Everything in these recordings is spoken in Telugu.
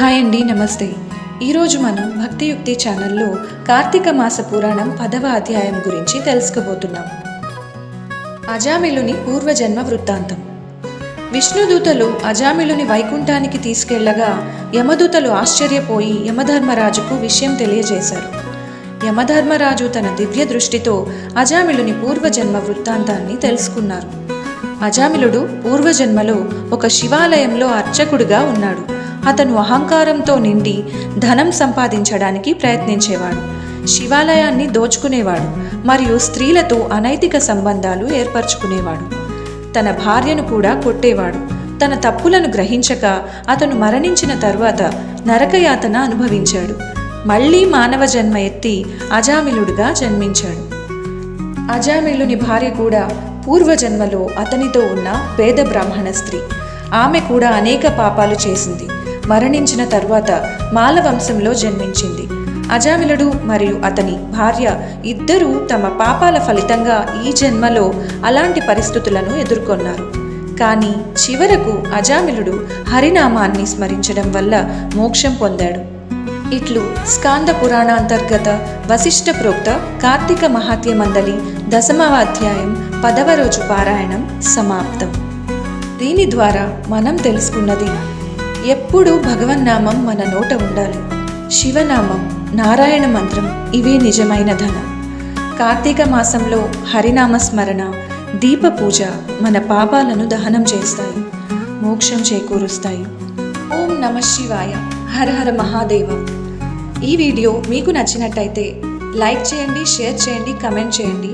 హాయ్ అండి, నమస్తే. ఈరోజు మనం భక్తియుక్తి ఛానల్లో కార్తీక మాస పురాణం 10వ అధ్యాయం గురించి తెలుసుకోబోతున్నాం. అజామిలుని పూర్వజన్మ వృత్తాంతం. విష్ణుదూతలు అజామిలుని వైకుంఠానికి తీసుకెళ్లగా యమదూతలు ఆశ్చర్యపోయి యమధర్మరాజుకు విషయం తెలియజేశారు. యమధర్మరాజు తన దివ్య దృష్టితో అజామిలుని పూర్వజన్మ వృత్తాంతాన్ని తెలుసుకున్నారు. అజామిలుడు పూర్వజన్మలో ఒక శివాలయంలో అర్చకుడుగా ఉన్నాడు. అతను అహంకారంతో నిండి ధనం సంపాదించడానికి ప్రయత్నించేవాడు. శివాలయాన్ని దోచుకునేవాడు మరియు స్త్రీలతో అనైతిక సంబంధాలు ఏర్పరచుకునేవాడు. తన భార్యను కూడా కొట్టేవాడు. తన తప్పులను గ్రహించక అతను మరణించిన తరువాత నరకయాతన అనుభవించాడు. మళ్లీ మానవ జన్మ ఎత్తి అజామిలుడుగా జన్మించాడు. అజామిలుని భార్య కూడా పూర్వజన్మలో అతనితో ఉన్న పేద బ్రాహ్మణ స్త్రీ. ఆమె కూడా అనేక పాపాలు చేసింది. మరణించిన తరువాత మాలవంశంలో జన్మించింది. అజామిలుడు మరియు అతని భార్య ఇద్దరూ తమ పాపాల ఫలితంగా ఈ జన్మలో అలాంటి పరిస్థితులను ఎదుర్కొన్నారు. కానీ చివరకు అజామిలుడు హరినామాన్ని స్మరించడం వల్ల మోక్షం పొందాడు. ఇట్లు స్కాంద పురాణాంతర్గత వశిష్ఠ ప్రోక్త కార్తీక మహాత్య మండలి 10వ అధ్యాయం 10వ రోజు పారాయణం సమాప్తం. దీని ద్వారా మనం తెలుసుకున్నది, ఎప్పుడూ భగవన్నామం మన నోట ఉండాలి. శివనామం, నారాయణ మంత్రం ఇవే నిజమైన ధనం. కార్తీక మాసంలో హరినామ స్మరణ, దీప పూజ మన పాపాలను దహనం చేస్తాయి, మోక్షం చేకూరుస్తాయి. ఓం నమః శివాయ. హర హర మహాదేవ. ఈ వీడియో మీకు నచ్చినట్టయితే లైక్ చేయండి, షేర్ చేయండి, కమెంట్ చేయండి.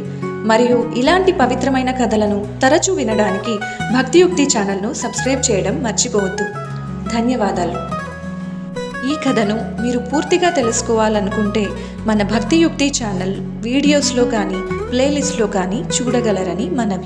మరియు ఇలాంటి పవిత్రమైన కథలను తరచూ వినడానికి భక్తియుక్తి ఛానల్ను సబ్స్క్రైబ్ చేయడం మర్చిపోవద్దు. ధన్యవాదాలు. ఈ కథను మీరు పూర్తిగా తెలుసుకోవాలనుకుంటే మన భక్తియుక్తి ఛానల్ వీడియోస్లో కానీ ప్లేలిస్ట్లో కానీ చూడగలరని మనవి.